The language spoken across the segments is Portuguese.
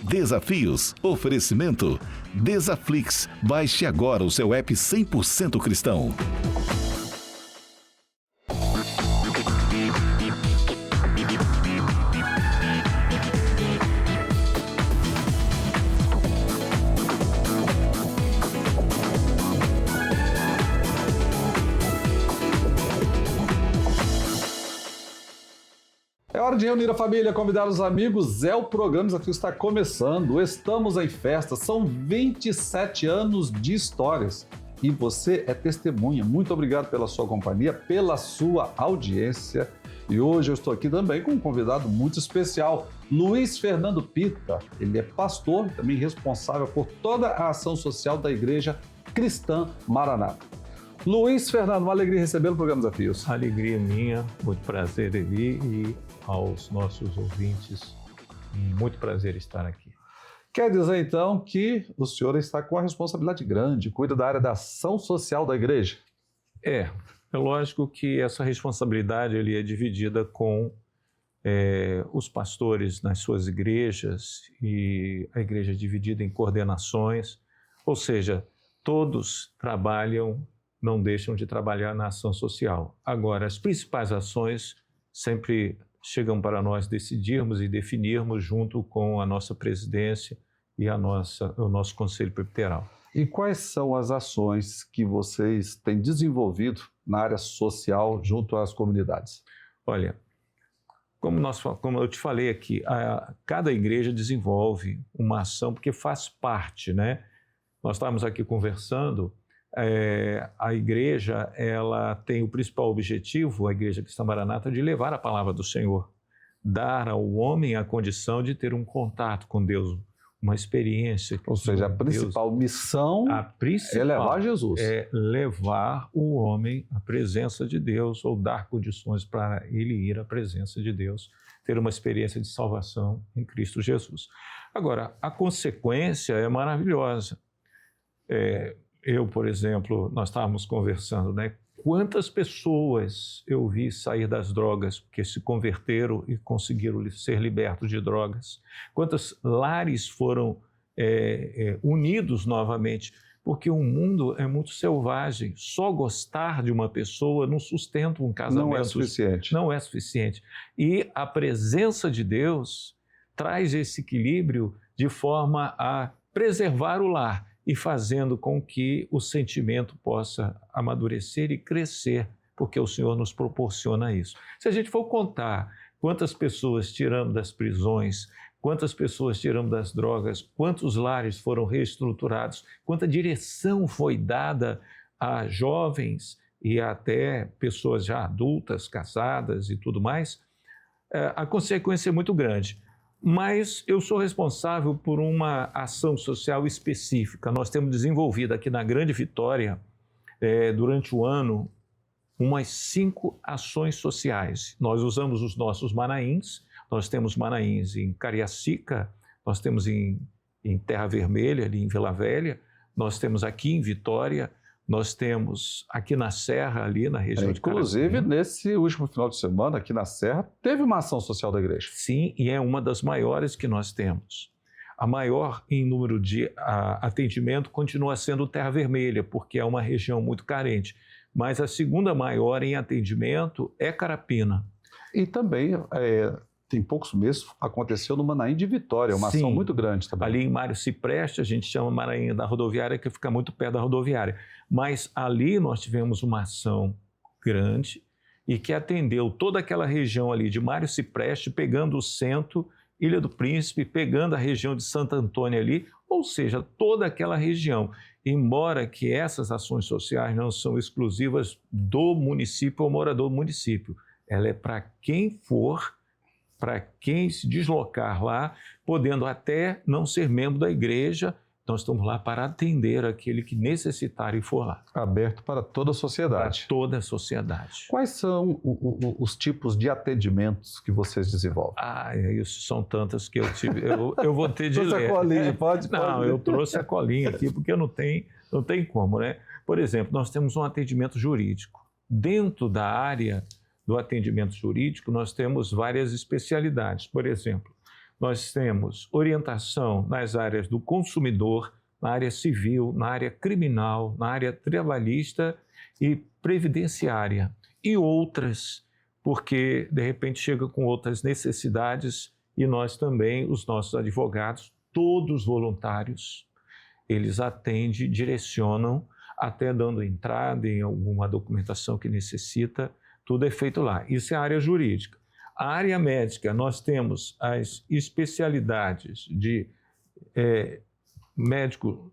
Desafios. Oferecimento. Desaflix. Baixe agora o seu app 100% cristão. É hora de reunir a família, convidar os amigos. O programa Desafio está começando. Estamos em festa. São 27 anos de histórias. E você é testemunha. Muito obrigado pela sua companhia, pela sua audiência. E hoje eu estou aqui também com um convidado muito especial, Luiz Fernando Pita. Ele é pastor, também responsável por toda a ação social da Igreja Cristã Maranata. Luiz Fernando, uma alegria recebê-lo no programa Desafios. Alegria minha, muito prazer, Eli, e aos nossos ouvintes, muito prazer estar aqui. Quer dizer, então, que o senhor está com uma responsabilidade grande, cuida da área da ação social da igreja? É lógico que essa responsabilidade é dividida com os pastores nas suas igrejas, e a igreja é dividida em coordenações, ou seja, todos trabalham, não deixam de trabalhar na ação social. Agora, as principais ações sempre chegam para nós decidirmos e definirmos junto com a nossa presidência e o nosso conselho presbiteral. E quais são as ações que vocês têm desenvolvido na área social junto às comunidades? Olha, como eu te falei aqui, cada igreja desenvolve uma ação porque faz parte, né? Nós estávamos aqui conversando. A igreja, ela tem o principal objetivo, a Igreja Cristã Maranata, de levar a palavra do Senhor, dar ao homem a condição de ter um contato com Deus, uma experiência. Ou seja, a principal missão é levar Jesus. É levar o homem à presença de Deus, ou dar condições para ele ir à presença de Deus, ter uma experiência de salvação em Cristo Jesus. Agora, a consequência é maravilhosa. Eu, por exemplo, nós estávamos conversando, né? Quantas pessoas eu vi sair das drogas porque se converteram e conseguiram ser libertos de drogas? Quantos lares foram unidos novamente? Porque o mundo é muito selvagem. Só gostar de uma pessoa não sustenta um casamento. Não é suficiente. Não é suficiente. E a presença de Deus traz esse equilíbrio de forma a preservar o lar e fazendo com que o sentimento possa amadurecer e crescer, porque o Senhor nos proporciona isso. Se a gente for contar quantas pessoas tiramos das prisões, quantas pessoas tiramos das drogas, quantos lares foram reestruturados, quanta direção foi dada a jovens e até pessoas já adultas, casadas e tudo mais, a consequência é muito grande. Mas eu sou responsável por uma ação social específica. Nós temos desenvolvido aqui na Grande Vitória, durante o ano, umas 5 ações sociais. Nós usamos os nossos manaíns, nós temos manaíns em Cariacica, nós temos em Terra Vermelha, ali em Vila Velha, nós temos aqui em Vitória, nós temos aqui na Serra, ali na região de Carazinho. Inclusive, nesse último final de semana, aqui na Serra, teve uma ação social da igreja. Sim, e é uma das maiores que nós temos. A maior em número de atendimento continua sendo Terra Vermelha, porque é uma região muito carente. Mas a segunda maior em atendimento é Carapina. E também, tem poucos meses, aconteceu no Manaim de Vitória, uma ação muito grande também. Ali em Mário Cipreste, a gente chama Manaim da rodoviária, que fica muito perto da rodoviária. Mas ali nós tivemos uma ação grande e que atendeu toda aquela região ali de Mário Cipreste, pegando o centro, Ilha do Príncipe, pegando a região de Santo Antônio ali, ou seja, toda aquela região. Embora que essas ações sociais não são exclusivas do município ou morador do município, ela é para quem for, para quem se deslocar lá, podendo até não ser membro da igreja, nós estamos lá para atender aquele que necessitar e for lá. Aberto para toda a sociedade. Para toda a sociedade. Quais são os tipos de atendimentos que vocês desenvolvem? Isso são tantas que eu tive. Eu vou ter de ler. Trouxe a colinha, pode? Não, eu trouxe a colinha aqui porque não tem como, né? Por exemplo, nós temos um atendimento jurídico. Dentro da área do atendimento jurídico, nós temos várias especialidades. Por exemplo, nós temos orientação nas áreas do consumidor, na área civil, na área criminal, na área trabalhista e previdenciária e outras, porque de repente chega com outras necessidades e nós também, os nossos advogados, todos voluntários, eles atendem, direcionam, até dando entrada em alguma documentação que necessita, tudo é feito lá. Isso é a área jurídica. A área médica, nós temos as especialidades de médico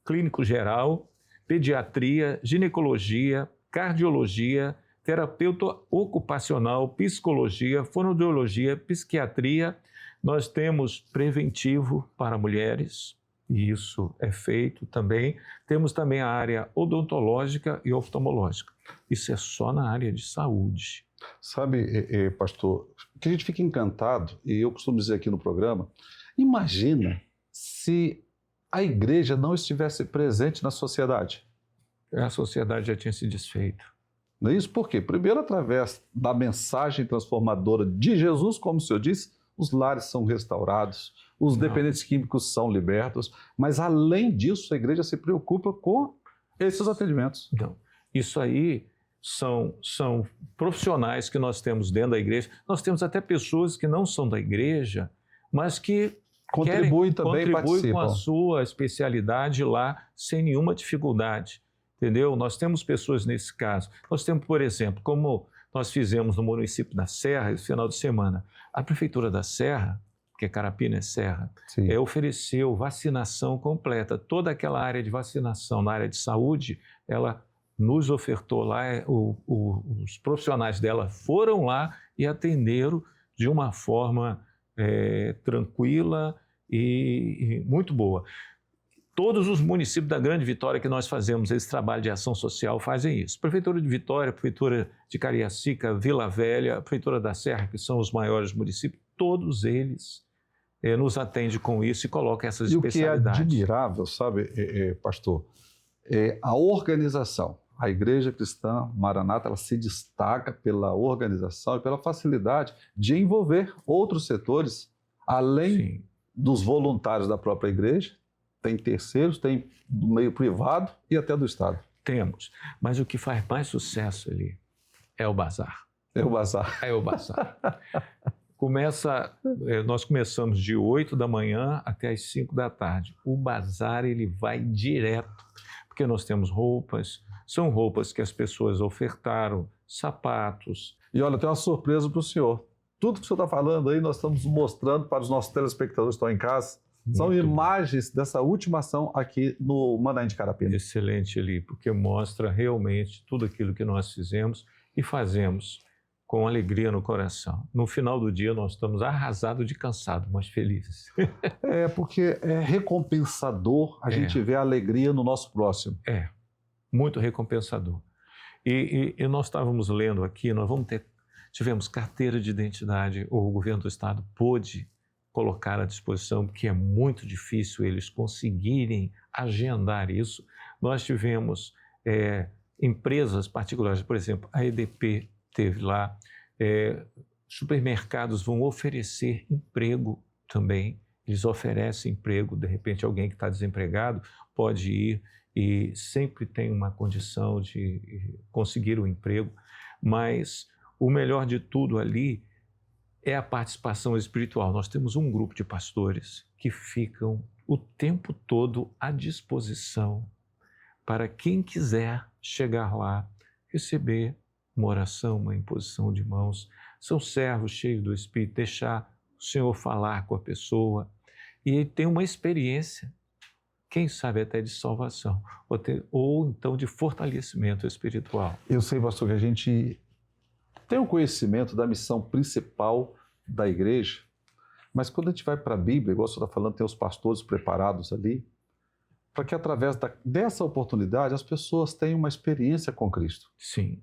clínico geral, pediatria, ginecologia, cardiologia, terapeuta ocupacional, psicologia, fonoaudiologia, psiquiatria. Nós temos preventivo para mulheres, e isso é feito também. Temos também a área odontológica e oftalmológica. Isso é só na área de saúde. Sabe, pastor, que a gente fica encantado, e eu costumo dizer aqui no programa, imagina se a igreja não estivesse presente na sociedade. A sociedade já tinha se desfeito. Não é isso? Por quê? Primeiro, através da mensagem transformadora de Jesus, como o senhor disse, os lares são restaurados, os dependentes químicos são libertos, mas além disso, a igreja se preocupa com esses atendimentos. Então, isso aí são profissionais que nós temos dentro da igreja. Nós temos até pessoas que não são da igreja, mas que contribuem também, participam com a sua especialidade lá sem nenhuma dificuldade, entendeu? Nós temos pessoas nesse caso. Nós temos, por exemplo, como nós fizemos no município da Serra, esse final de semana, a Prefeitura da Serra, que é Carapina é Serra, ofereceu vacinação completa. Toda aquela área de vacinação na área de saúde, ela nos ofertou lá, os profissionais dela foram lá e atenderam de uma forma tranquila e muito boa. Todos os municípios da Grande Vitória que nós fazemos esse trabalho de ação social fazem isso. Prefeitura de Vitória, Prefeitura de Cariacica, Vila Velha, Prefeitura da Serra, que são os maiores municípios, todos eles nos atendem com isso e colocam essas especialidades. E o que é admirável, sabe, pastor, é a organização. A Igreja Cristã Maranata, ela se destaca pela organização e pela facilidade de envolver outros setores, além dos voluntários da própria igreja. Tem terceiros, tem do meio privado e até do Estado. Temos, mas o que faz mais sucesso ali é o bazar. É o bazar. É o bazar. Nós começamos de 8 da manhã até as 5 da tarde. O bazar, ele vai direto, porque nós temos roupas, são roupas que as pessoas ofertaram, sapatos. E olha, tem uma surpresa para o senhor. Tudo que o senhor está falando aí, nós estamos mostrando para os nossos telespectadores que estão em casa. São imagens dessa última ação aqui no Manaim de Carapina. Excelente ali, porque mostra realmente tudo aquilo que nós fizemos e fazemos com alegria no coração. No final do dia nós estamos arrasados de cansado, mas felizes. Porque é recompensador a gente ver a alegria no nosso próximo. É, muito recompensador. E nós estávamos lendo aqui, tivemos carteira de identidade, o governo do estado pôde colocar à disposição, porque é muito difícil eles conseguirem agendar isso. Nós tivemos empresas particulares, por exemplo, a EDP teve lá, supermercados vão oferecer emprego também, eles oferecem emprego, de repente alguém que está desempregado pode ir e sempre tem uma condição de conseguir um emprego, mas o melhor de tudo ali é a participação espiritual. Nós temos um grupo de pastores que ficam o tempo todo à disposição para quem quiser chegar lá, receber uma oração, uma imposição de mãos. São servos cheios do Espírito, deixar o Senhor falar com a pessoa e tem uma experiência, quem sabe até de salvação, ou então de fortalecimento espiritual. Eu sei, pastor, que a gente tem um conhecimento da missão principal da igreja, mas quando a gente vai para a Bíblia, igual o senhor está falando, tem os pastores preparados ali, para que através dessa oportunidade as pessoas tenham uma experiência com Cristo. Sim.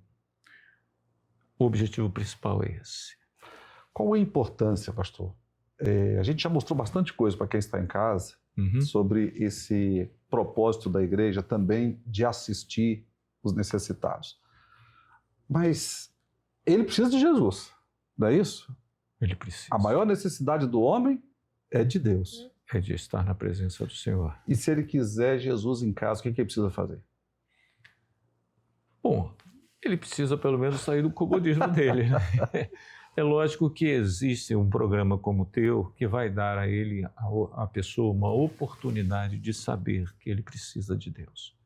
O objetivo principal é esse. Qual a importância, pastor? A gente já mostrou bastante coisa para quem está em casa sobre esse propósito da igreja também de assistir os necessitados. Mas ele precisa de Jesus, não é isso? Ele precisa. A maior necessidade do homem é de Deus. É de estar na presença do Senhor. E se ele quiser Jesus em casa, o que ele precisa fazer? Bom, ele precisa pelo menos sair do comodismo dele, né? É lógico que existe um programa como o teu que vai dar a ele, a pessoa, uma oportunidade de saber que ele precisa de Deus.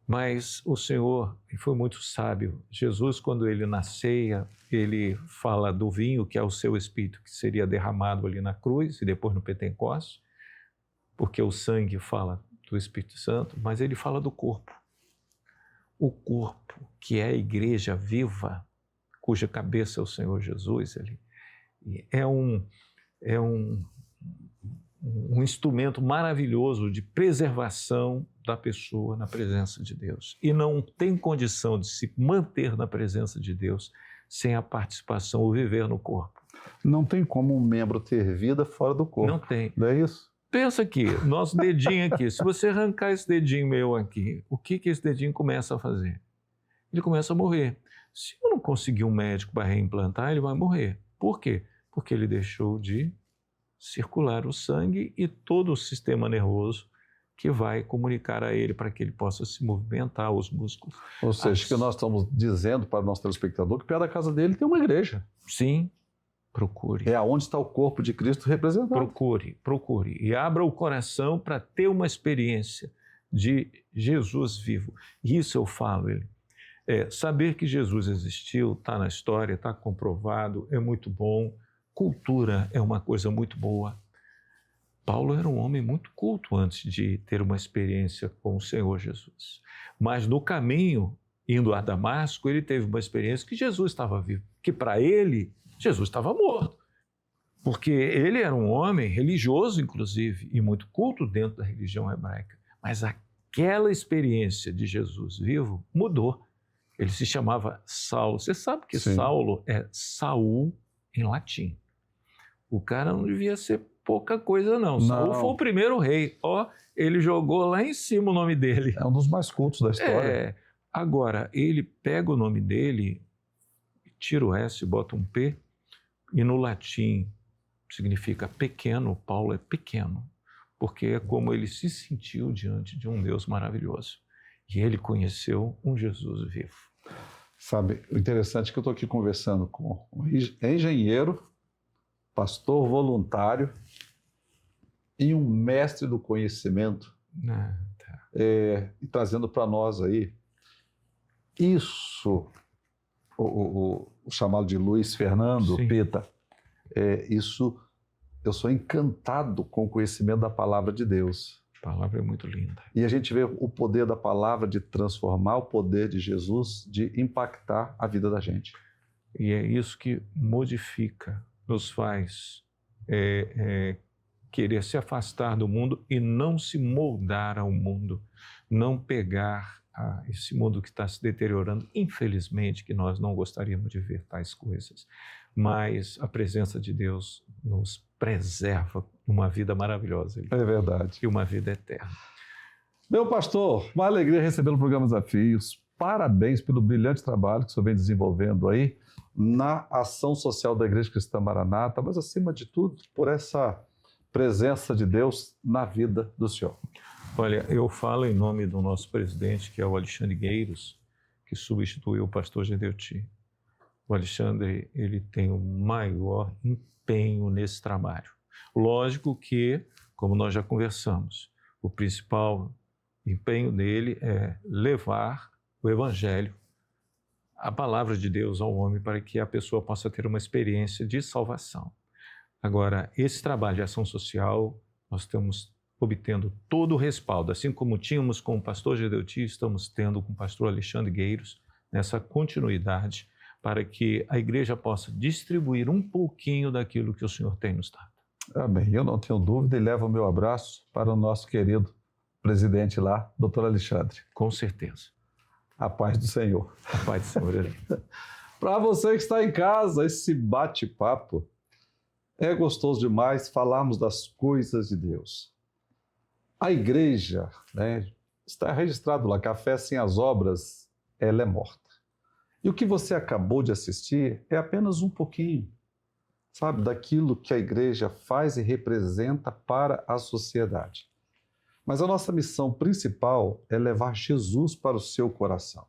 Mas o Senhor foi muito sábio. Jesus, quando ele na ceia, ele fala do vinho, que é o seu espírito, que seria derramado ali na cruz e depois no Pentecostes, porque o sangue fala do Espírito Santo, mas ele fala do corpo. O corpo, que é a igreja viva, cuja cabeça é o Senhor Jesus, ele é um instrumento maravilhoso de preservação da pessoa na presença de Deus. E não tem condição de se manter na presença de Deus sem a participação ou viver no corpo. Não tem como um membro ter vida fora do corpo. Não tem. Não é isso? Pensa aqui, nosso dedinho aqui, se você arrancar esse dedinho meu aqui, o que esse dedinho começa a fazer? Ele começa a morrer. Se eu não conseguir um médico para reimplantar, ele vai morrer. Por quê? Porque ele deixou de circular o sangue e todo o sistema nervoso que vai comunicar a ele para que ele possa se movimentar, os músculos. Ou seja, que nós estamos dizendo para o nosso telespectador que perto da casa dele tem uma igreja. Sim, procure. É onde está o corpo de Cristo representado. Procure. E abra o coração para ter uma experiência de Jesus vivo. Isso eu falo, ele. Saber que Jesus existiu, está na história, está comprovado, é muito bom. Cultura é uma coisa muito boa. Paulo era um homem muito culto antes de ter uma experiência com o Senhor Jesus. Mas no caminho, indo a Damasco, ele teve uma experiência que Jesus estava vivo, que para ele, Jesus estava morto. Porque ele era um homem religioso, inclusive, e muito culto dentro da religião hebraica. Mas aquela experiência de Jesus vivo mudou. Ele se chamava Saulo. Você sabe que Sim. Saulo é Saul em latim. O cara não devia ser pouca coisa, não. Saul foi o primeiro rei. Ele jogou lá em cima o nome dele. É um dos mais cultos da história. Agora, ele pega o nome dele, tira o S, bota um P, e no latim significa pequeno. Paulo é pequeno, porque é como ele se sentiu diante de um Deus maravilhoso. E ele conheceu um Jesus vivo. Sabe, o interessante é que eu estou aqui conversando com um engenheiro, pastor voluntário e um mestre do conhecimento, e trazendo para nós aí isso, o chamado de Luiz Fernando Sim. Pita, isso, eu sou encantado com o conhecimento da palavra de Deus. A palavra é muito linda. E a gente vê o poder da palavra de transformar, o poder de Jesus de impactar a vida da gente. E é isso que modifica, nos faz querer se afastar do mundo e não se moldar ao mundo, não pegar esse mundo que está se deteriorando, infelizmente, que nós não gostaríamos de ver tais coisas. Mas a presença de Deus nos preserva uma vida maravilhosa. É verdade. E uma vida eterna. Meu pastor, uma alegria recebê-lo no programa Desafios. Parabéns pelo brilhante trabalho que o senhor vem desenvolvendo aí na ação social da Igreja Cristã Maranata, mas acima de tudo, por essa presença de Deus na vida do senhor. Olha, eu falo em nome do nosso presidente, que é o Alexandre Gueiros, que substituiu o pastor Gedeuti. O Alexandre, ele tem o maior empenho nesse trabalho. Lógico que, como nós já conversamos, o principal empenho dele é levar o Evangelho, a palavra de Deus ao homem, para que a pessoa possa ter uma experiência de salvação. Agora, esse trabalho de ação social, nós estamos obtendo todo o respaldo, assim como tínhamos com o pastor Gedeuti, estamos tendo com o pastor Alexandre Gueiros, nessa continuidade, para que a igreja possa distribuir um pouquinho daquilo que o Senhor tem nos dado. Amém. Eu não tenho dúvida e levo o meu abraço para o nosso querido presidente lá, doutor Alexandre. Com certeza. A paz do Senhor. A paz do Senhor. Para você que está em casa, esse bate-papo é gostoso demais falarmos das coisas de Deus. A igreja, está registrado lá, café sem as obras, ela é morta. E o que você acabou de assistir é apenas um pouquinho sabe, daquilo que a igreja faz e representa para a sociedade. Mas a nossa missão principal é levar Jesus para o seu coração.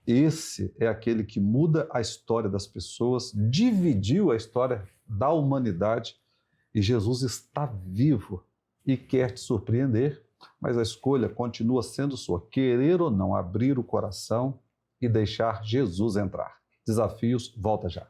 Esse é aquele que muda a história das pessoas, dividiu a história da humanidade e Jesus está vivo e quer te surpreender, mas a escolha continua sendo sua, querer ou não abrir o coração e deixar Jesus entrar. Desafios, volta já.